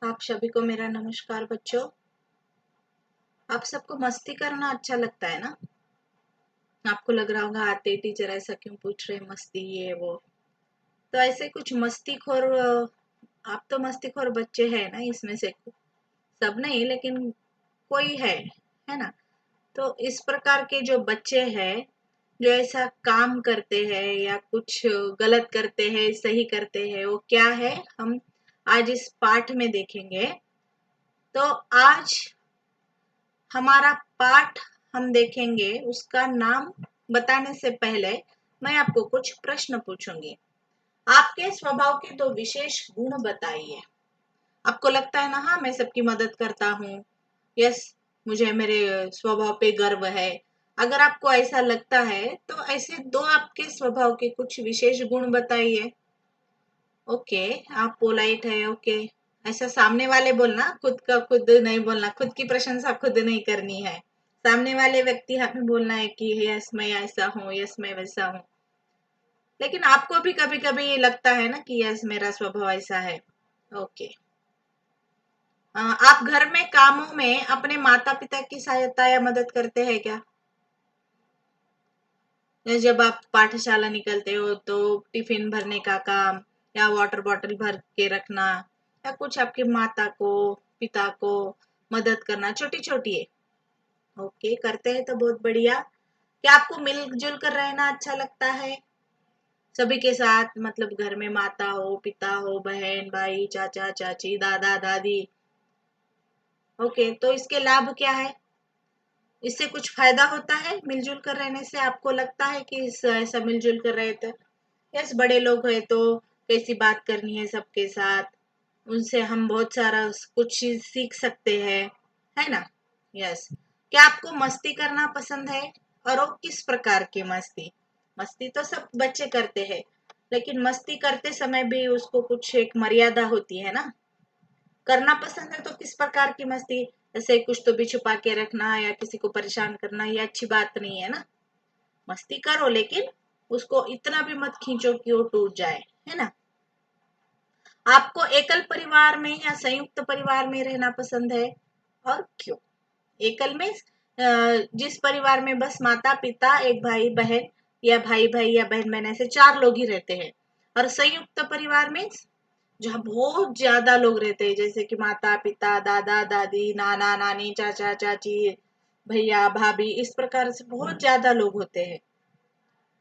आप सभी को मेरा नमस्कार बच्चों। आप सबको मस्ती करना अच्छा लगता है ना? आपको लग रहा होगा आते टीचर ऐसा क्यों पूछ रहे, मस्ती ये वो। तो ऐसे कुछ मस्तीखोर आप तो मस्तीखोर बच्चे हैं ना, इसमें से सब नहीं लेकिन कोई है ना? तो इस प्रकार के जो बच्चे हैं जो ऐसा काम करते हैं या कुछ गलत करते हैं सही करते हैं, वो क्या है हम आज इस पाठ में देखेंगे। तो आज हमारा पाठ हम देखेंगे, उसका नाम बताने से पहले मैं आपको कुछ प्रश्न पूछूंगी। आपके स्वभाव के दो विशेष गुण बताइए। आपको लगता है ना, हाँ मैं सबकी मदद करता हूँ, यस मुझे मेरे स्वभाव पे गर्व है। अगर आपको ऐसा लगता है तो ऐसे दो आपके स्वभाव के कुछ विशेष गुण बताइए। ओके, आप पोलाइट है, ओके। ऐसा सामने वाले बोलना, खुद का खुद नहीं बोलना, खुद की प्रशंसा खुद नहीं करनी है। सामने वाले व्यक्ति हमें बोलना है कि यस मैं ऐसा हूँ, यस मैं वैसा हूँ। लेकिन आपको भी कभी कभी लगता है ना कि यस मेरा स्वभाव ऐसा है। ओके। आप घर में कामों में अपने माता पिता की सहायता या मदद करते हैं क्या? जब आप पाठशाला निकलते हो तो टिफिन भरने का काम या वाटर बॉटल भर के रखना या कुछ आपके माता को पिता को मदद करना छोटी छोटी है। ओके, करते हैं तो बहुत बढ़िया। क्या आपको मिलजुल कर रहना अच्छा लगता है सभी के साथ? मतलब घर में माता हो, पिता हो, बहन भाई, चाचा चाची, दादा दादी। ओके, तो इसके लाभ क्या है? इससे कुछ फायदा होता है मिलजुल कर रहने से? आपको लगता है कि ऐसा मिलजुल कर रहे थे, यस बड़े लोग हैं तो कैसी बात करनी है सबके साथ, उनसे हम बहुत सारा कुछ चीज सीख सकते हैं, है ना? यस। क्या आपको मस्ती करना पसंद है? और वो किस प्रकार की मस्ती? मस्ती तो सब बच्चे करते हैं, लेकिन मस्ती करते समय भी उसको कुछ एक मर्यादा होती है ना। करना पसंद है तो किस प्रकार की मस्ती? ऐसे कुछ तो भी छुपा के रखना या किसी को परेशान करना, ये अच्छी बात नहीं है ना। मस्ती करो लेकिन उसको इतना भी मत खींचो कि वो टूट जाए, है ना? आपको एकल परिवार में या संयुक्त परिवार में रहना पसंद है और क्यों? एकल में जिस परिवार में बस माता पिता, एक भाई बहन या भाई भाई या बहन बहन ऐसे चार लोग ही रहते हैं। और संयुक्त परिवार में जहाँ बहुत ज्यादा लोग रहते हैं, जैसे कि माता पिता, दादा दादी, नाना नानी, चाचा चाची, भैया भाभी, इस प्रकार से बहुत ज्यादा लोग होते हैं।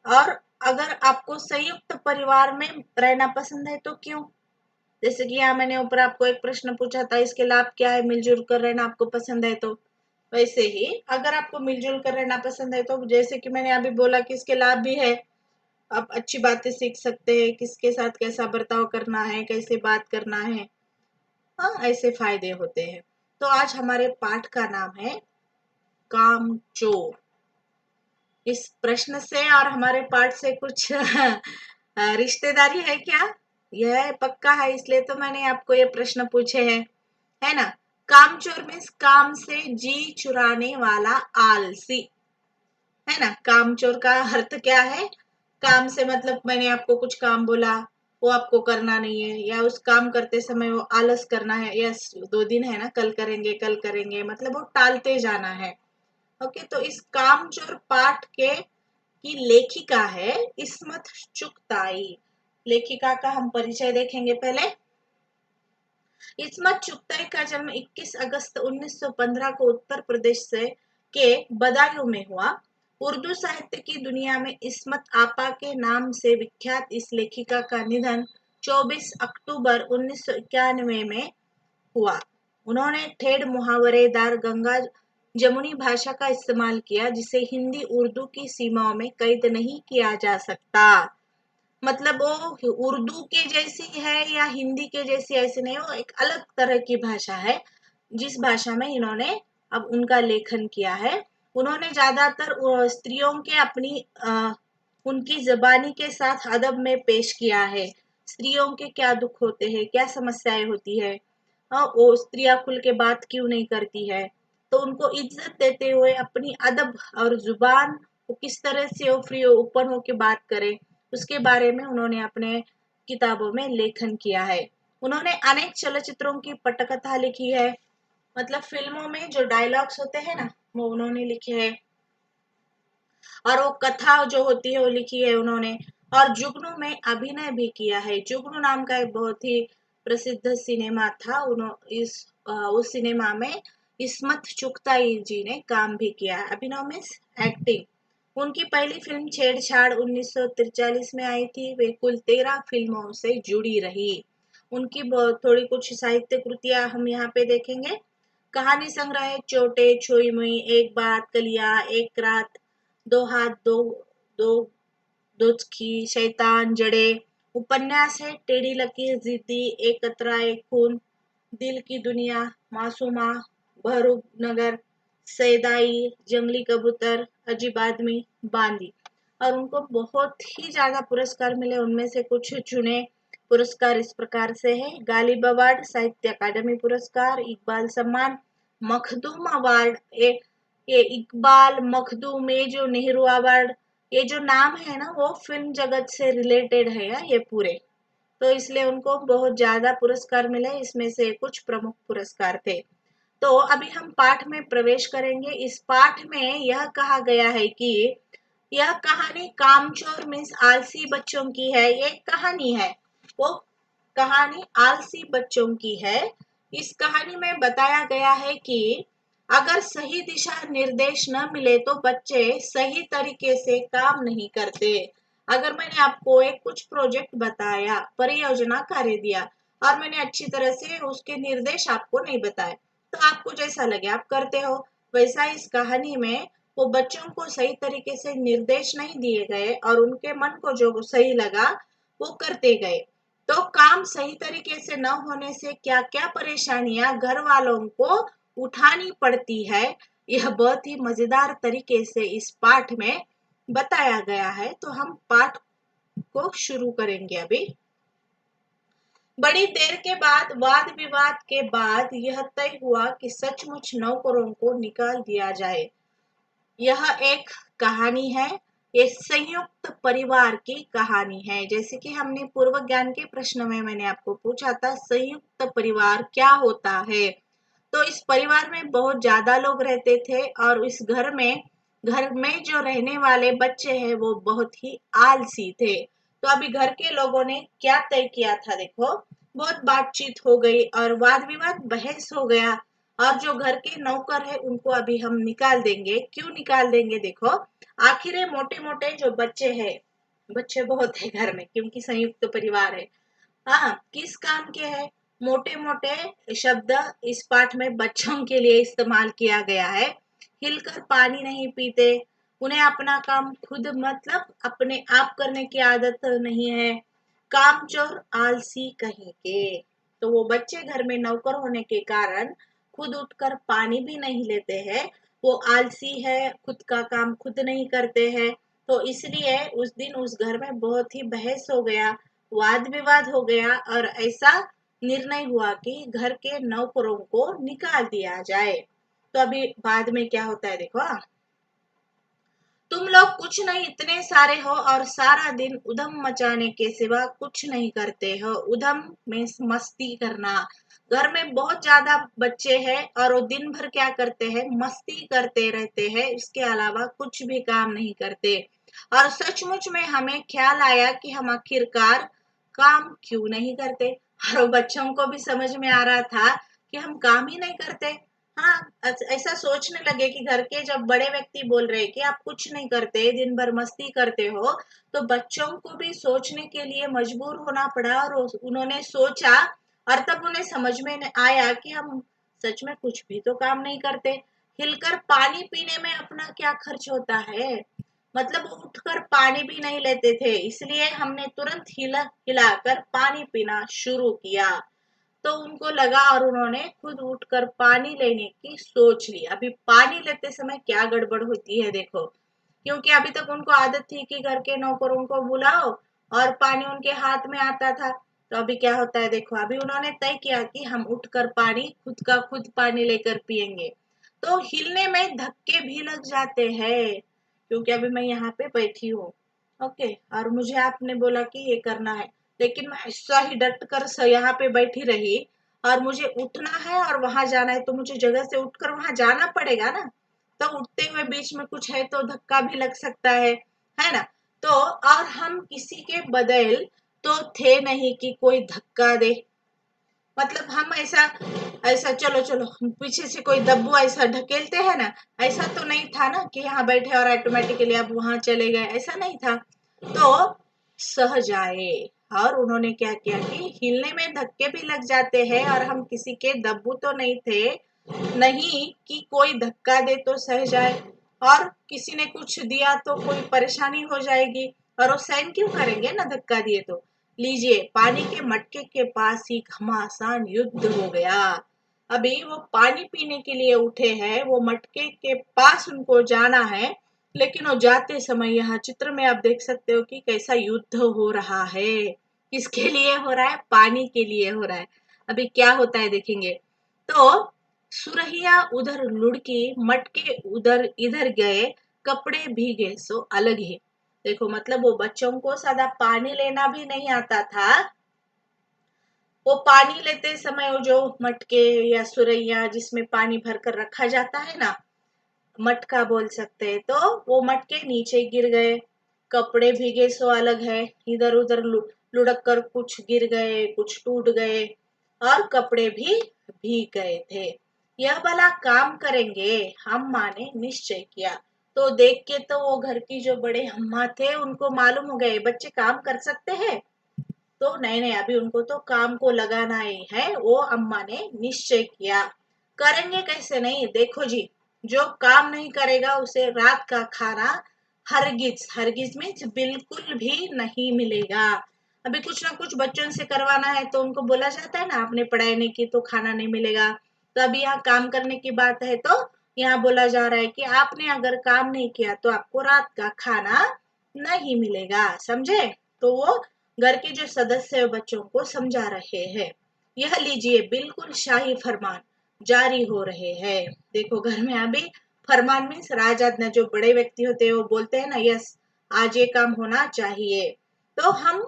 और अगर आपको संयुक्त परिवार में रहना पसंद है तो क्यों? जैसे कि यहाँ मैंने ऊपर आपको एक प्रश्न पूछा था, इसके लाभ क्या है मिलजुल कर रहना आपको पसंद है तो। वैसे ही अगर आपको मिलजुल कर रहना पसंद है तो जैसे कि मैंने अभी बोला कि इसके लाभ भी है। आप अच्छी बातें सीख सकते हैं, किसके साथ कैसा बर्ताव करना है, कैसे बात करना है। हाँ, ऐसे फायदे होते हैं। तो आज हमारे पाठ का नाम है कामचोर। इस प्रश्न से और हमारे पाठ से कुछ रिश्तेदारी है क्या? यह पक्का है, इसलिए तो मैंने आपको ये प्रश्न पूछे हैं, है ना? कामचोर मीन्स काम से जी चुराने वाला आलसी, है ना? कामचोर का अर्थ क्या है? काम से मतलब मैंने आपको कुछ काम बोला, वो आपको करना नहीं है या उस काम करते समय वो आलस करना है, यस 2 दिन है ना, कल करेंगे मतलब वो टालते जाना है। ओके, तो इस कामचोर पाठ के की लेखिका है इस्मत चुगताई। लेखिका का हम परिचय देखेंगे पहले। इस्मत चुगताई का जन्म 21 अगस्त 1915 को उत्तर प्रदेश से के बदायूं में हुआ। उर्दू साहित्य की दुनिया में इस्मत आपा के नाम से विख्यात इस लेखिका का निधन 24 अक्टूबर 1991 में हुआ। उन्होंने ठेठ मुहावरेदार गंगा जमुनी भाषा का इस्तेमाल किया, जिसे हिंदी उर्दू की सीमाओं में कैद नहीं किया जा सकता। मतलब वो उर्दू के जैसी है या हिंदी के जैसी ऐसी नहीं, वो एक अलग तरह की भाषा है जिस भाषा में इन्होंने अब उनका लेखन किया है। उन्होंने ज्यादातर स्त्रियों के अपनी उनकी जबानी के साथ अदब में पेश किया है। स्त्रियों के क्या दुख होते हैं, क्या समस्याएं होती है, वो स्त्रियां खुल के बात क्यों नहीं करती है, तो उनको इज्जत देते हुए अपनी अदब और जुबान वो किस तरह से वो फ्री ओपन होके बात करे, उसके बारे में उन्होंने अपने किताबों में लेखन किया है। उन्होंने अनेक चलचित्रों की पटकथा लिखी है, मतलब फिल्मों में जो डायलॉग्स होते हैं ना, वो उन्होंने लिखे हैं। और वो कथा जो होती है वो लिखी है उन्होंने। और जुगनू में अभिनय भी किया है। जुगनू नाम का एक बहुत ही प्रसिद्ध सिनेमा था। उस सिनेमा में इस्मत चुगताई जी ने काम भी किया है। अभिनव मीन्स एक्टिंग। उनकी पहली फिल्म छेड़छाड़ 1943 में आई थी। वे कुल 13 फिल्मों से जुड़ी रही। उनकी बहुत थोड़ी कुछ साहित्य कृतियां हम यहाँ पे देखेंगे। कहानी संग्रह है चोटे, छुई मुई, एक बात, कलिया, एक रात, दो हाथ, दो दुचकी, शैतान, जड़े। उपन्यास है टेढ़ी लकीर, जिद्दी, एक कतरा एक खून, दिल की दुनिया, मासूमा, बहरूप नगर, सैदाई, जंगली कबूतर, अजीब आदमी, बांदी। और उनको बहुत ही ज्यादा पुरस्कार मिले। उनमें से कुछ चुने पुरस्कार इस प्रकार से है। गालिब अवार्ड, साहित्य अकादमी पुरस्कार, इकबाल सम्मान, मखदूम अवार्ड, ये इकबाल, मखदूम, ये जो नेहरू अवार्ड, ये जो नाम है ना वो फिल्म जगत से रिलेटेड है ये पूरे। तो इसलिए उनको बहुत ज्यादा पुरस्कार मिले। इसमें से कुछ प्रमुख पुरस्कार थे। तो अभी हम पाठ में प्रवेश करेंगे। इस पाठ में यह कहा गया है कि यह कहानी कामचोर मीन्स आलसी बच्चों की है। ये कहानी है, वो कहानी आलसी बच्चों की है। इस कहानी में बताया गया है कि अगर सही दिशा निर्देश न मिले तो बच्चे सही तरीके से काम नहीं करते। अगर मैंने आपको एक कुछ प्रोजेक्ट बताया, परियोजना कार्य दिया, और मैंने अच्छी तरह से उसके निर्देश आपको नहीं बताए, तो आपको जैसा लगे आप करते हो। वैसा इस कहानी में वो बच्चों को सही तरीके से निर्देश नहीं दिए गए और उनके मन को जो सही लगा वो करते गए। तो काम सही तरीके से न होने से क्या क्या परेशानियां घर वालों को उठानी पड़ती है, यह बहुत ही मजेदार तरीके से इस पाठ में बताया गया है। तो हम पाठ को शुरू करेंगे अभी। बड़ी देर के बाद, वाद विवाद के बाद यह तय हुआ कि सचमुच नौकरों को निकाल दिया जाए। यह एक कहानी है। ये संयुक्त परिवार की कहानी है। जैसे कि हमने पूर्व ज्ञान के प्रश्न में मैंने आपको पूछा था संयुक्त परिवार क्या होता है। तो इस परिवार में बहुत ज्यादा लोग रहते थे और इस घर में जो रहने वाले बच्चे हैं वो बहुत ही आलसी थे। तो अभी घर के लोगों ने क्या तय किया था, देखो, बहुत बातचीत हो गई और वाद विवाद बहस हो गया। और जो घर के नौकर है उनको अभी हम निकाल देंगे। क्यों निकाल देंगे, देखो, आखिर ये मोटे मोटे जो बच्चे हैं, बच्चे बहुत है घर में क्योंकि संयुक्त परिवार है। हाँ, किस काम के है? मोटे मोटे शब्द इस पाठ में बच्चों के लिए इस्तेमाल किया गया है। हिलकर पानी नहीं पीते, उन्हें अपना काम खुद मतलब अपने आप करने की आदत नहीं है, कामचोर, आलसी कहीं के। तो वो बच्चे घर में नौकर होने के कारण खुद उठकर पानी भी नहीं लेते हैं। वो आलसी है, खुद का काम खुद नहीं करते हैं। तो इसलिए उस दिन उस घर में बहुत ही बहस हो गया, वाद विवाद हो गया और ऐसा निर्णय हुआ कि घर के नौकरों को निकाल दिया जाए। तो अभी बाद में क्या होता है, देखो, तुम लोग कुछ नहीं इतने सारे हो और सारा दिन उधम मचाने के सिवा कुछ नहीं करते हो। उधम में मस्ती करना। घर में बहुत ज्यादा बच्चे हैं और वो दिन भर क्या करते हैं, मस्ती करते रहते हैं, इसके अलावा कुछ भी काम नहीं करते। और सचमुच में हमें ख्याल आया कि हम आखिरकार काम क्यों नहीं करते। और वो बच्चों को भी समझ में आ रहा था कि हम काम ही नहीं करते। हाँ, ऐसा सोचने लगे कि घर के जब बड़े व्यक्ति बोल रहे कि आप कुछ नहीं करते, दिन भर मस्ती करते हो, तो बच्चों को भी सोचने के लिए मजबूर होना पड़ा और उन्होंने सोचा। और तब उन्हें समझ में आया कि हम सच में कुछ भी तो काम नहीं करते। हिलकर पानी पीने में अपना क्या खर्च होता है, मतलब वो उठकर पानी भी नहीं लेते थे, इसलिए हमने तुरंत हिलाकर पानी पीना शुरू किया। तो उनको लगा और उन्होंने खुद उठकर पानी लेने की सोच ली। अभी पानी लेते समय क्या गड़बड़ होती है, देखो, क्योंकि अभी तक उनको आदत थी कि घर के नौकरों को बुलाओ और पानी उनके हाथ में आता था। तो अभी क्या होता है, देखो, अभी उन्होंने तय किया कि हम उठकर पानी खुद का खुद पानी लेकर पिएंगे। तो हिलने में धक्के भी लग जाते हैं क्योंकि अभी मैं यहाँ पे बैठी हूँ, ओके, और मुझे आपने बोला कि ये करना है। लेकिन मैं ऐसा ही डट कर यहाँ पे बैठी रही, और मुझे उठना है और वहां जाना है, तो मुझे जगह से उठकर वहां जाना पड़ेगा ना। तो उठते हुए बीच में कुछ है तो धक्का भी लग सकता है ना। तो और हम किसी के बदल तो थे नहीं कि कोई धक्का दे। मतलब हम ऐसा ऐसा चलो चलो पीछे से कोई दब्बू ऐसा ढकेलते हैं ना, ऐसा तो नहीं था ना कि यहाँ बैठे और ऑटोमेटिकली आप वहां चले गए, ऐसा नहीं था। तो सहज आए। और उन्होंने क्या किया कि हिलने में धक्के भी लग जाते हैं, और हम किसी के दब्बू तो नहीं थे, नहीं कि कोई धक्का दे तो सह जाए, और किसी ने कुछ दिया तो कोई परेशानी हो जाएगी, और वो सहन क्यों करेंगे ना धक्का दिए तो। लीजिए, पानी के मटके के पास ही घमासान युद्ध हो गया। अभी वो पानी पीने के लिए उठे हैं, वो मटके के पास उनको जाना है, लेकिन वो जाते समय यहाँ चित्र में आप देख सकते हो कि कैसा युद्ध हो रहा है। किसके लिए हो रहा है? पानी के लिए हो रहा है। अभी क्या होता है देखेंगे। तो सुरहिया उधर लुढ़की, मटके उधर इधर गए, कपड़े भीगे सो अलग ही। देखो मतलब वो बच्चों को सादा पानी लेना भी नहीं आता था। वो पानी लेते समय वो जो मटके या सुरैया जिसमें पानी भरकर रखा जाता है ना, मटका बोल सकते हैं, तो वो मटके नीचे गिर गए। कपड़े भीगे सो अलग है, इधर उधर लुढ़क कर कुछ गिर गए, कुछ टूट गए, और कपड़े भी भीग गए थे। यह भला काम करेंगे, अम्मा ने निश्चय किया। तो देख के तो वो घर की जो बड़े अम्मा थे उनको मालूम हो गए बच्चे काम कर सकते हैं। तो नहीं नहीं, अभी उनको तो काम को लगाना ही है। वो अम्मा ने निश्चय किया। करेंगे कैसे नहीं, देखो जी, जो काम नहीं करेगा उसे रात का खाना हरगिज हरगिज में बिल्कुल भी नहीं मिलेगा। अभी कुछ ना कुछ बच्चों से करवाना है तो उनको बोला जाता है ना, आपने पढ़ाई नहीं की तो खाना नहीं मिलेगा। तो अभी यहाँ काम करने की बात है, तो यहाँ बोला जा रहा है कि आपने अगर काम नहीं किया तो आपको रात का खाना नहीं मिलेगा, समझे। तो वो घर के जो सदस्य बच्चों को समझा रहे हैं। यह लीजिए, बिल्कुल शाही फरमान जारी हो रहे हैं। देखो घर में अभी फरमान मीन्स राजा ने, जो बड़े व्यक्ति होते हैं वो बोलते हैं ना, यस आज ये काम होना चाहिए। तो हम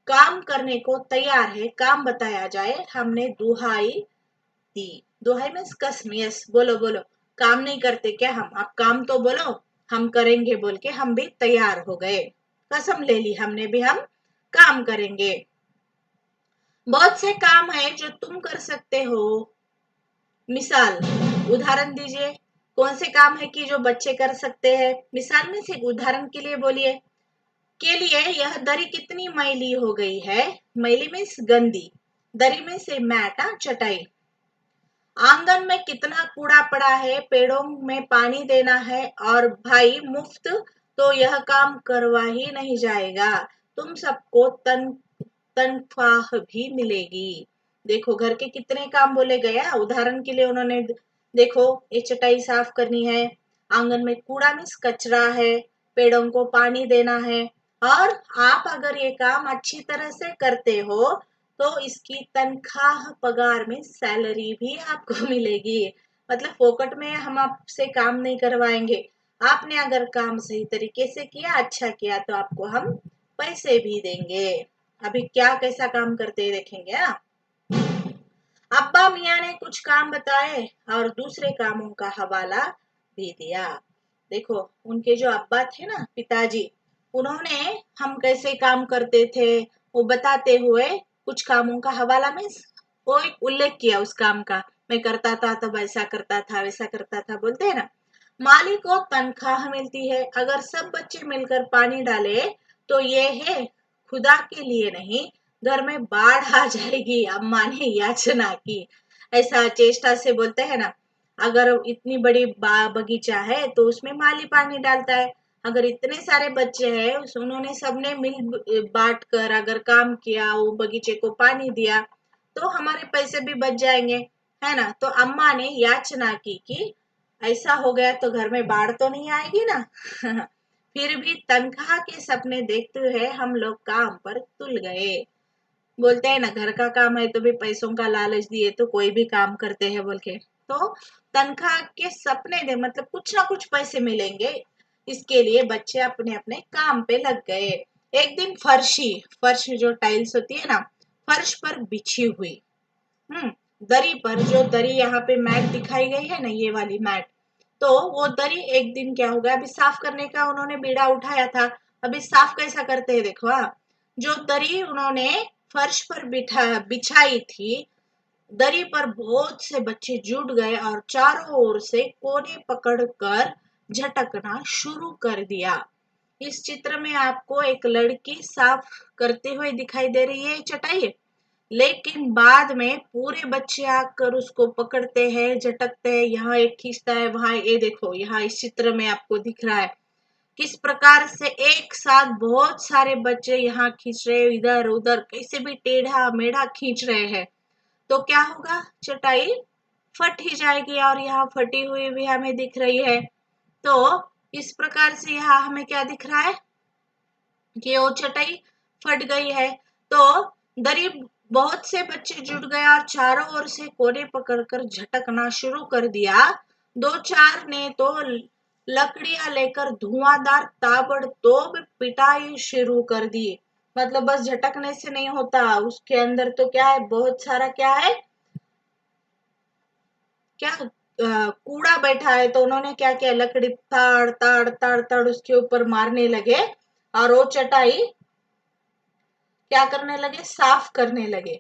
काम करने को तैयार है, काम बताया जाए। हमने दुहाई दी। दुहाई मीन्स कसम, यस बोलो बोलो। काम नहीं करते क्या हम? आप काम तो बोलो, हम करेंगे बोल के हम भी तैयार हो गए। कसम ले ली हमने भी, हम काम करेंगे। बहुत से काम है जो तुम कर सकते हो। मिसाल, उदाहरण दीजिए। कौन से काम है कि जो बच्चे कर सकते हैं? मिसाल में से उदाहरण के लिए बोलिए। के लिए, यह दरी कितनी मैली हो गई है। मैली मीन्स गंदी, दरी में से मैट, चटाई। आंगन में कितना कूड़ा पड़ा है, पेड़ों में पानी देना है, और भाई मुफ्त तो यह काम करवा ही नहीं जाएगा। तुम सबको तनख्वाह भी मिलेगी। देखो घर के कितने काम बोले गया। उदाहरण के लिए उन्होंने, देखो ये चटाई साफ करनी है, आंगन में कूड़ा मीन्स कचरा है, पेड़ों को पानी देना है, और आप अगर ये काम अच्छी तरह से करते हो तो इसकी तनख्वाह, पगार में सैलरी भी आपको मिलेगी। मतलब फोकट में हम आपसे काम नहीं करवाएंगे। आपने अगर काम सही तरीके से किया, अच्छा किया, तो आपको हम पैसे भी देंगे। अभी क्या कैसा काम करते हैं देखेंगे। अब्बा मियाँ ने कुछ काम बताए और दूसरे कामों का हवाला भी दिया। देखो उनके जो अब्बा थे ना, पिताजी, उन्होंने हम कैसे काम करते थे वो बताते हुए कुछ कामों का हवाला में वो एक उल्लेख किया उस काम का। मैं करता था तब ऐसा करता था, वैसा करता था, बोलते हैं ना। मालिक को तनख्वाह मिलती है। अगर सब बच्चे मिलकर पानी डाले तो ये है खुदा के लिए नहीं, घर में बाढ़ आ जाएगी, अम्मा ने याचना की। ऐसा चेष्टा से बोलते हैं ना। अगर इतनी बड़ी बगीचा है तो उसमें माली पानी डालता है। अगर इतने सारे बच्चे हैं, उन्होंने सबने मिल बांट कर अगर काम किया, वो बगीचे को पानी दिया, तो हमारे पैसे भी बच जाएंगे, है ना। तो अम्मा ने याचना की कि ऐसा हो गया तो घर में बाढ़ तो नहीं आएगी ना। फिर भी तनख्वाह के सपने देखते हुए हम लोग काम पर तुल गए। बोलते हैं ना, घर का काम है तो भी पैसों का लालच दिए तो कोई भी काम करते हैं बोल के। तो तनख्वाह के सपने दे मतलब कुछ ना कुछ पैसे मिलेंगे, इसके लिए बच्चे अपने अपने काम पे लग गए। एक दिन फर्श जो टाइल्स होती है ना, फर्श पर बिछी हुई, दरी पर, जो दरी यहाँ पे मैट दिखाई गई है ना, ये वाली मैट, तो वो दरी एक दिन क्या हो गया, अभी साफ करने का उन्होंने बीड़ा उठाया था। अभी साफ कैसा करते हैं देखो, जो दरी उन्होंने फर्श पर बिछाई थी, दरी पर बहुत से बच्चे जुट गए और चारों ओर से कोने पकड़कर झटकना शुरू कर दिया। इस चित्र में आपको एक लड़की साफ करते हुए दिखाई दे रही है चटाई, लेकिन बाद में पूरे बच्चे आकर उसको पकड़ते हैं, झटकते हैं, यहाँ एक खींचता है, वहां ये देखो, यहाँ इस चित्र में आपको दिख रहा है किस प्रकार से एक साथ बहुत सारे बच्चे यहाँ खींच रहे हैं, इधर उधर कैसे भी टेढ़ा मेढ़ा खींच रहे हैं। तो क्या होगा, चटाई फट ही जाएगी, और यहाँ फटी हुई भी हमें दिख रही है। तो इस प्रकार से यहाँ हमें क्या दिख रहा है कि वो चटाई फट गई है। तो दरी, बहुत से बच्चे जुट गए और चारों ओर से कोने पकड़कर झटकना शुरू कर दिया। दो चार ने तो लकड़ियां लेकर धुआंधार ताबड़तोड़ पिटाई शुरू कर दी। मतलब बस झटकने से नहीं होता, उसके अंदर तो क्या है, बहुत सारा क्या है, क्या कूड़ा बैठा है। तो उन्होंने क्या किया, लकड़ी ताड़ ताड़ ताड़ ताड़ उसके ऊपर मारने लगे, और वो चटाई क्या करने लगे, साफ करने लगे।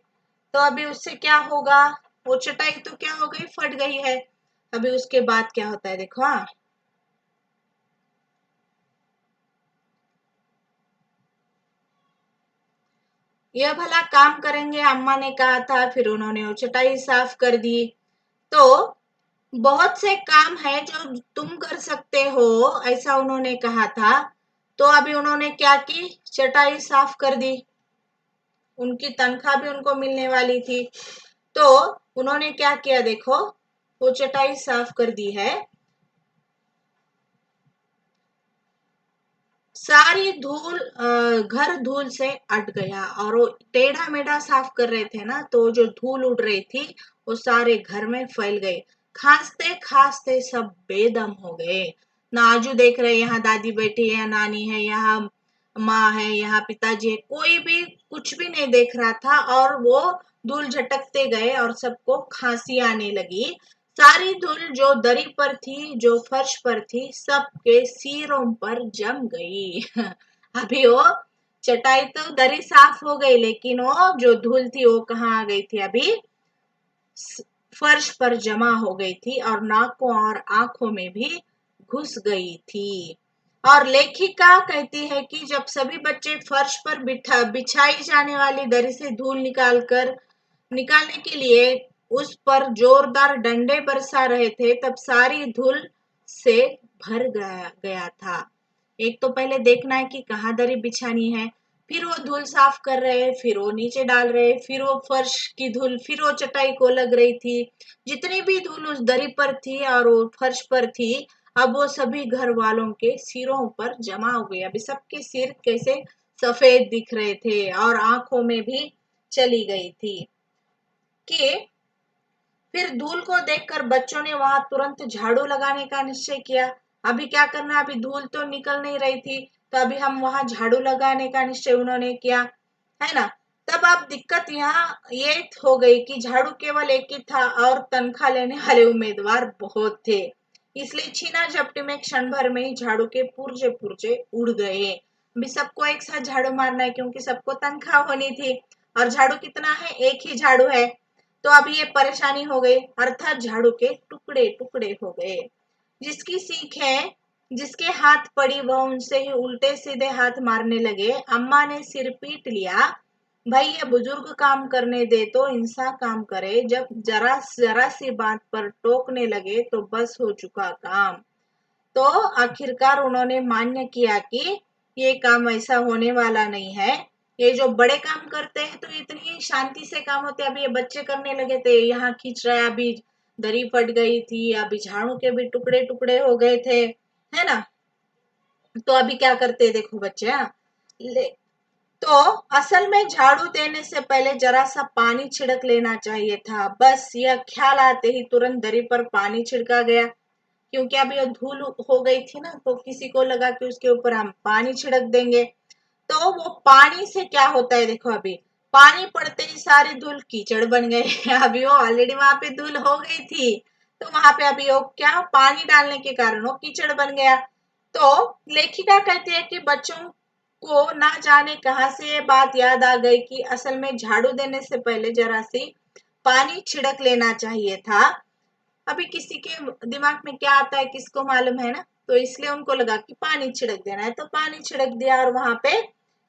तो अभी उससे क्या होगा, वो चटाई तो क्या हो गई, फट गई है। अभी उसके बाद क्या होता है देखो, यह भला काम करेंगे, अम्मा ने कहा था, फिर उन्होंने वो चटाई साफ कर दी। तो बहुत से काम है जो तुम कर सकते हो, ऐसा उन्होंने कहा था। तो अभी उन्होंने क्या की, चटाई साफ कर दी। उनकी तनख्वाह भी उनको मिलने वाली थी। तो उन्होंने क्या किया देखो, वो चटाई साफ कर दी है, सारी धूल, घर धूल से अट गया, और वो टेढ़ा मेढ़ा साफ कर रहे थे ना, तो जो धूल उड़ रही थी वो सारे घर में फैल गई। खांसते खांसते सब बेदम हो गए। ना आजू देख रहे, यहाँ दादी बैठी है, नानी है, यहाँ माँ है, यहाँ पिताजी है, कोई भी कुछ भी नहीं देख रहा था, और वो धूल झटकते गए और सबको खांसी आने लगी। सारी धूल जो दरी पर थी, जो फर्श पर थी, सबके सिरों पर जम गई। अभी वो चटाई तो दरी साफ हो गई, लेकिन वो जो धूल थी वो कहाँ आ गई थी, अभी फर्श पर जमा हो गई थी, और नाकों और आंखों में भी घुस गई थी। और लेखिका कहती है कि जब सभी बच्चे फर्श पर बिछाई जाने वाली दरी से धूल निकालने के लिए उस पर जोरदार डंडे बरसा रहे थे, तब सारी धूल से भर गया था। एक तो पहले देखना है कि कहाँ दरी बिछानी है, फिर वो धूल साफ कर रहे, फिर वो नीचे डाल रहे, फिर वो फर्श की धूल फिर वो चटाई को लग रही थी। जितनी भी धूल उस दरी पर थी और वो फर्श पर थी, अब वो सभी घर वालों के सिरों पर जमा हो गई। अभी सबके सिर कैसे सफेद दिख रहे थे, और आंखों में भी चली गई थी। कि फिर धूल को देखकर बच्चों ने वहां तुरंत झाड़ू लगाने का निश्चय किया। अभी क्या करना, अभी धूल तो निकल नहीं रही थी, तो अभी हम वहां झाड़ू लगाने का निश्चय उन्होंने किया, है ना। तब अब दिक्कत यहाँ ये हो गई कि झाड़ू केवल एक ही था, और तनख्वाह लेने वाले उम्मीदवार बहुत थे। इसलिए छीना झपटी में क्षण भर में ही झाड़ू के पुर्जे पुर्जे उड़ गए। अभी सबको एक साथ झाड़ू मारना है, क्योंकि सबको तनख्वाह होनी थी, और झाड़ू कितना है, एक ही झाड़ू है। तो अभी ये परेशानी हो गई, अर्थात झाड़ू के टुकड़े टुकड़े हो गए। जिसकी सीख है, जिसके हाथ पड़ी वह उनसे ही उल्टे सीधे हाथ मारने लगे। अम्मा ने सिर पीट लिया, भाई ये बुजुर्ग काम करने दे तो इंसान काम करे, जब जरा जरा सी बात पर टोकने लगे तो बस हो चुका काम। तो आखिरकार उन्होंने मान्य किया कि ये काम ऐसा होने वाला नहीं है। ये जो बड़े काम करते हैं तो इतनी शांति से काम होते हैं, अभी ये बच्चे करने लगे थे, यहाँ खींच रहा है, अभी दरी फट गई थी, अभी झाड़ू के भी टुकड़े टुकड़े हो गए थे, है ना। तो अभी क्या करते हैं देखो बच्चे, तो असल में झाड़ू देने से पहले जरा सा पानी छिड़क लेना चाहिए था। बस यह ख्याल आते ही तुरंत दरी पर पानी छिड़का गया, क्योंकि अभी धूल हो गई थी ना, तो किसी को लगा कि उसके ऊपर हम पानी छिड़क देंगे। तो वो पानी से क्या होता है देखो, अभी पानी पड़ते ही सारी धूल कीचड़ बन गए। अभी वो ऑलरेडी वहां पे धूल हो गई थी, तो वहां पे अभी वो क्या पानी डालने के कारण वो कीचड़ बन गया। तो लेखिका कहती है कि बच्चों को ना जाने कहां से ये बात याद आ गई कि असल में झाड़ू देने से पहले जरा सी पानी छिड़क लेना चाहिए था। अभी किसी के दिमाग में क्या आता है किसको मालूम है ना, तो इसलिए उनको लगा कि पानी छिड़क देना है, तो पानी छिड़क दिया और वहां पे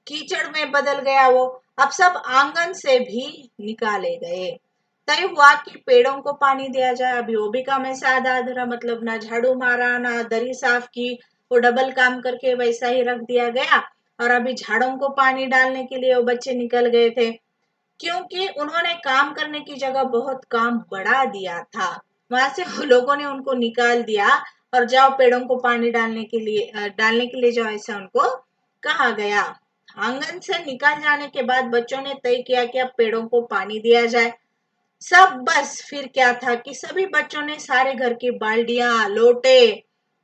कीचड़ में बदल गया वो। अब सब आंगन से भी निकाले गए। तय हुआ कि पेड़ों को पानी दिया जाए। अभी वो भी काम ऐसा आधा अधूरा, मतलब ना झाड़ू मारा ना दरी साफ की, वो डबल काम करके वैसा ही रख दिया गया। और अभी झाड़ों को पानी डालने के लिए वो बच्चे निकल गए थे, क्योंकि उन्होंने काम करने की जगह बहुत काम बढ़ा दिया था। वहां से वो लोगों ने उनको निकाल दिया और जाओ पेड़ों को पानी डालने के लिए जाओ, ऐसा उनको कहा गया। आंगन से निकाल जाने के बाद बच्चों ने तय किया कि अब पेड़ों को पानी दिया जाए। सब बस फिर क्या था कि सभी बच्चों ने सारे घर की बाल्टियां, लोटे,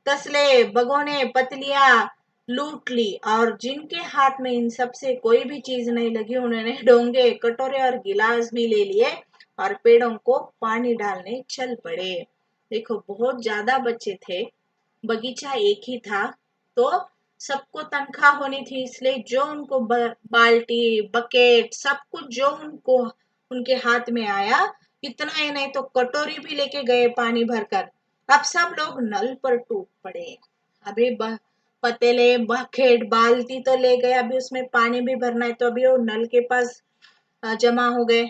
तसले, भगोने, पतलियां लूट ली, और जिनके हाथ में इन सब से कोई भी चीज नहीं लगी उन्होंने डोंगे, कटोरे और गिलास भी ले लिए और पेड़ों को पानी डालने चल पड़े। देखो बहुत ज्यादा बच्चे थे, बगीचा एक ही था, तो सबको तनख्वाह होनी थी, इसलिए जो उनको बाल्टी, बकेट, सब कुछ जो उनको उनके हाथ में आया, इतना ही नहीं तो कटोरी भी लेके गए पानी भरकर। अब सब लोग नल पर टूट पड़े। अभी पतीले, बकेट, बाल्टी तो ले गए, अभी उसमें पानी भी भरना है, तो अभी वो नल के पास जमा हो गए।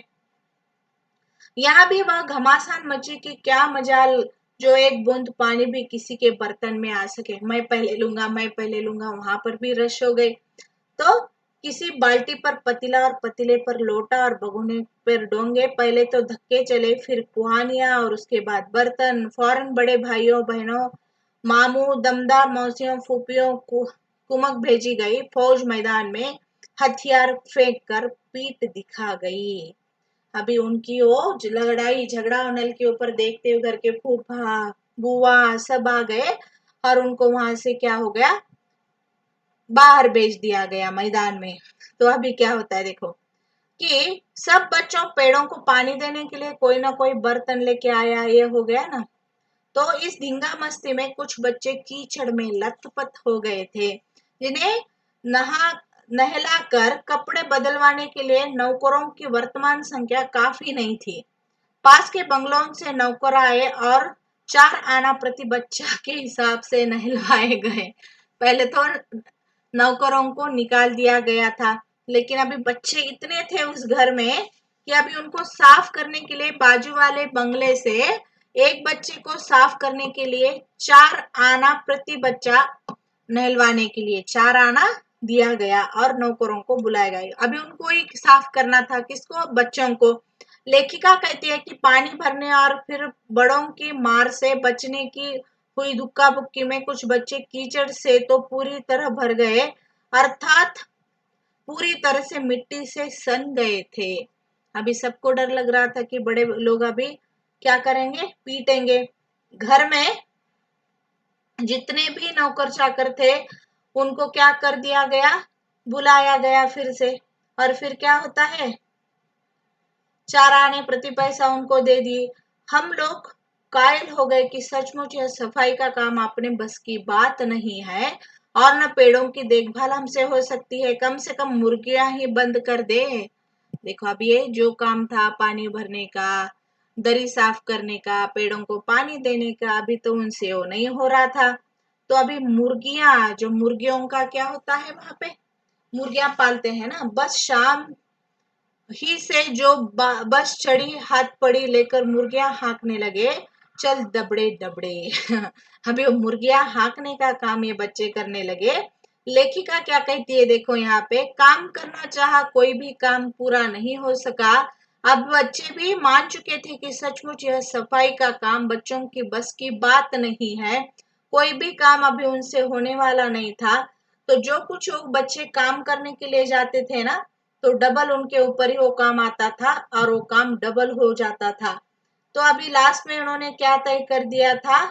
यहाँ भी वह घमासान मची कि क्या मजाल जो एक बूंद पानी भी किसी के बर्तन में आ सके। मैं पहले लूंगा, मैं पहले लूंगा, वहां पर भी रश हो गए। तो किसी बाल्टी पर पतीला और पतीले पर लोटा और भगोने पर डोंगे। पहले तो धक्के चले, फिर कुहानियां और उसके बाद बर्तन। फौरन बड़े भाइयों बहनों, मामू, दमदार मौसियों, फूफियों को कुमक भेजी गई। फौज मैदान में हथियार फेंक कर पीठ दिखा गई। अभी उनकी वो लड़ाई झगड़ा नल के ऊपर देखते हुए घर के फूफा, बुआ सब आ गए और उनको वहां से क्या हो गया, बाहर भेज दिया गया मैदान में। तो अभी क्या होता है देखो कि सब बच्चों पेड़ों को पानी देने के लिए कोई ना कोई बर्तन लेके आया, ये हो गया ना। तो इस धींगा मस्ती में कुछ बच्चे कीचड़ में लथपथ हो गए थे, जिन्हें नहा नहला कर कपड़े बदलवाने के लिए नौकरों की वर्तमान संख्या काफी नहीं थी। पास के बंगलों से नौकर आए और 4 आना प्रति बच्चा के हिसाब से नहलवाए गए। पहले तो नौकरों को निकाल दिया गया था, लेकिन अभी बच्चे इतने थे उस घर में कि अभी उनको साफ करने के लिए बाजू वाले बंगले से एक बच्चे को साफ करने के लिए 4 आना प्रति बच्चा नहलवाने के लिए 4 आना दिया गया और नौकरों को बुलाया गया। अभी उनको ही साफ करना था, किसको, बच्चों को। लेखिका कहती है कि पानी भरने और फिर बड़ों की मार से बचने की हुई दुक्का बुक्की में कुछ बच्चे कीचड़ से तो पूरी तरह भर गए, अर्थात पूरी तरह से मिट्टी से सन गए थे। अभी सबको डर लग रहा था कि बड़े लोग अभी क्या करेंगे, पीटेंगे। घर में जितने भी नौकर चाकर थे उनको क्या कर दिया गया, बुलाया गया फिर से। और फिर क्या होता है, 4 आने प्रति पैसा उनको दे दिए। हम लोग कायल हो गए कि सचमुच यह सफाई का काम अपने बस की बात नहीं है, और न पेड़ों की देखभाल हमसे हो सकती है। कम से कम मुर्गियां ही बंद कर दे। देखो अब ये जो काम था पानी भरने का, दरी साफ करने का, पेड़ों को पानी देने का, अभी तो उनसे वो नहीं हो रहा था। तो अभी मुर्गियां, जो मुर्गियों का क्या होता है वहां पे, मुर्गियां पालते हैं ना, बस शाम ही से जो बस चढ़ी हाथ पड़ी लेकर मुर्गियां हाँकने लगे, चल दबड़े दबड़े। अभी वो मुर्गियां हाँकने का काम ये बच्चे करने लगे। लेखिका क्या कहती है देखो, यहाँ पे काम करना चाहा कोई भी काम पूरा नहीं हो सका। अब बच्चे भी मान चुके थे कि सचमुच यह सफाई का काम बच्चों की बस की बात नहीं है, कोई भी काम अभी उनसे होने वाला नहीं था। तो जो कुछ वो बच्चे काम करने के लिए जाते थे ना, तो डबल उनके ऊपर ही वो काम आता था और वो काम डबल हो जाता था। तो अभी लास्ट में उन्होंने क्या तय कर दिया था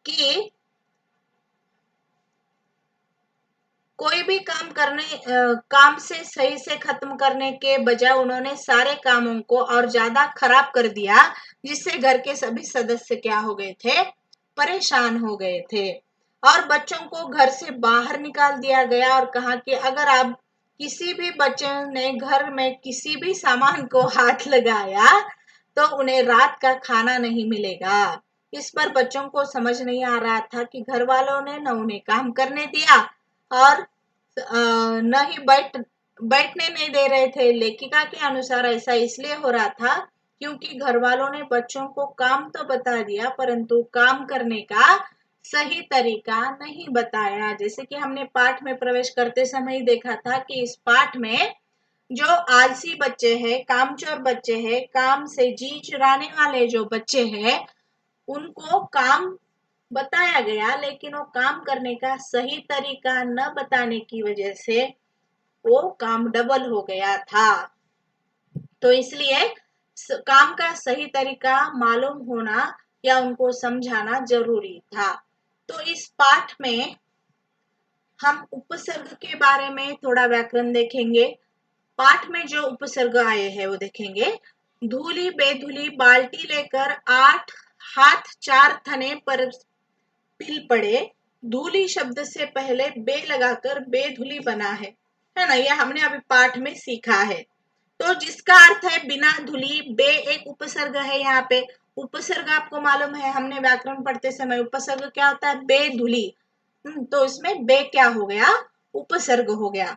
कि कोई भी काम से सही से खत्म करने के बजाय उन्होंने सारे कामों को और ज्यादा खराब कर दिया, जिससे घर के सभी सदस्य क्या हो गए थे, परेशान हो गए थे। और बच्चों को घर से बाहर निकाल दिया गया और कहा कि अगर आप किसी भी बच्चे ने घर में किसी भी सामान को हाथ लगाया तो उन्हें रात का खाना नहीं मिलेगा। इस पर बच्चों को समझ नहीं आ रहा था कि घर वालों ने न उन्हें काम करने दिया और न ही बैठने नहीं दे रहे थे। लेखिका के अनुसार ऐसा इसलिए हो रहा था क्योंकि घर वालों ने बच्चों को काम तो बता दिया परंतु काम करने का सही तरीका नहीं बताया। जैसे कि हमने पाठ में प्रवेश करते समय ही देखा था कि इस पाठ में जो आलसी बच्चे हैं, कामचोर बच्चे हैं, काम से जी चुराने वाले जो बच्चे हैं, उनको काम बताया गया लेकिन वो काम करने का सही तरीका न बताने की वजह से वो काम डबल हो गया था। तो इसलिए काम का सही तरीका मालूम होना या उनको समझाना जरूरी था। तो इस पाठ में हम उपसर्ग के बारे में थोड़ा व्याकरण देखेंगे। पाठ में जो उपसर्ग आए हैं वो देखेंगे। धूली बेधुली बाल्टी लेकर 8 हाथ 4 थने पर पिल पड़े। धूली शब्द से पहले बे लगाकर बेधुली बना है ना, यह हमने अभी पाठ में सीखा है। तो जिसका अर्थ है बिना धुली। बे एक उपसर्ग है। यहाँ पे उपसर्ग आपको मालूम है, हमने व्याकरण पढ़ते समय उपसर्ग क्या होता है, बेधुली। तो इसमें बे क्या हो गया, उपसर्ग हो गया।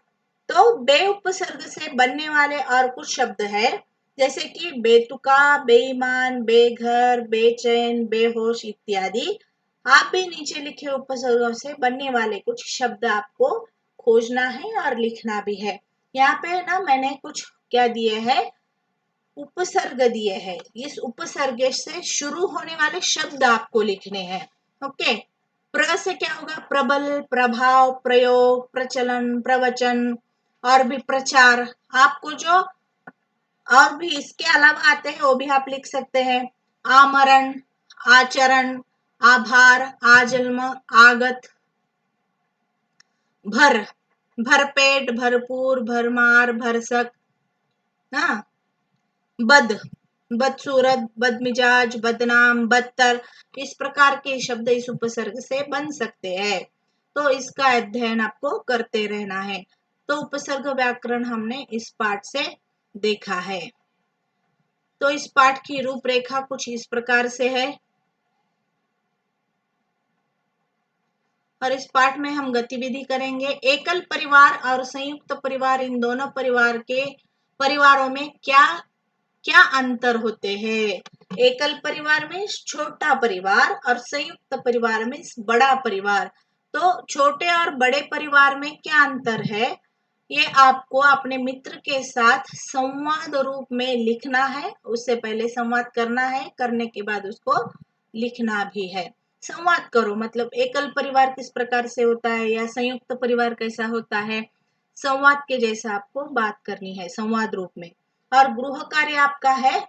तो बे उपसर्ग से बनने वाले और कुछ शब्द है जैसे कि बेतुका, बेईमान, बेघर, बेचैन, बेहोश इत्यादि। आप भी नीचे लिखे उपसर्गों से बनने वाले कुछ शब्द आपको खोजना है और लिखना भी है। यहाँ पे ना मैंने कुछ क्या दिए हैं, उपसर्ग दिए हैं। इस उपसर्ग से शुरू होने वाले शब्द आपको लिखने हैं। ओके। प्र से क्या होगा, प्रबल, प्रभाव, प्रयोग, प्रचलन, प्रवचन और भी प्रचार। आपको जो और भी इसके अलावा आते हैं वो भी आप लिख सकते हैं। आमरण, आचरण, आभार, आजन्म, आगत, भर, भरपेट, भरपूर, भरमार, भरसक, हाँ, बद, बदसूरत, बदमिजाज, बदनाम, बदतर। इस प्रकार के शब्द इस उपसर्ग से बन सकते हैं। तो इसका अध्ययन आपको करते रहना है। तो उपसर्ग व्याकरण हमने इस पाठ से देखा है। तो इस पाठ की रूपरेखा कुछ इस प्रकार से है और इस पाठ में हम गतिविधि करेंगे। एकल परिवार और संयुक्त परिवार, इन दोनों परिवारों में क्या क्या अंतर होते हैं। एकल परिवार में छोटा परिवार और संयुक्त परिवार में बड़ा परिवार। तो छोटे और बड़े परिवार में क्या अंतर है, ये आपको अपने मित्र के साथ संवाद रूप में लिखना है। उससे पहले संवाद करना है, करने के बाद उसको लिखना भी है। संवाद करो मतलब एकल परिवार किस प्रकार से होता है या संयुक्त परिवार कैसा होता है, संवाद के जैसा आपको बात करनी है संवाद रूप में। और गृह कार्य आपका है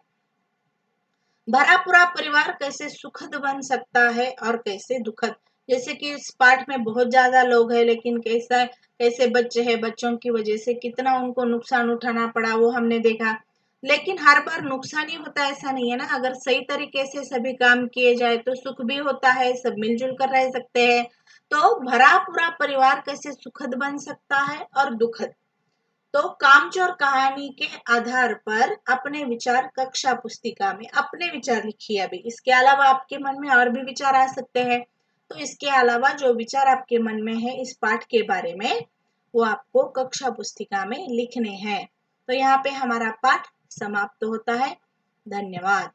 भरा पूरा परिवार कैसे सुखद बन सकता है और कैसे दुखद। जैसे कि इस पाठ में बहुत ज्यादा लोग हैं लेकिन कैसे बच्चे हैं, बच्चों की वजह से कितना उनको नुकसान उठाना पड़ा वो हमने देखा। लेकिन हर बार नुकसान ही होता है ऐसा नहीं है ना, अगर सही तरीके से सभी काम किए जाए तो सुख भी होता है, सब मिलजुल कर रह सकते हैं। तो भरा पूरा परिवार कैसे सुखद बन सकता है और दुखद। तो कामचोर कहानी के आधार पर अपने विचार कक्षा पुस्तिका में अपने विचार लिखिए। अभी इसके अलावा आपके मन में और भी विचार आ सकते हैं। तो इसके अलावा जो विचार आपके मन में है इस पाठ के बारे में वो आपको कक्षा पुस्तिका में लिखने हैं। तो यहाँ पे हमारा पाठ समाप्त होता है। धन्यवाद।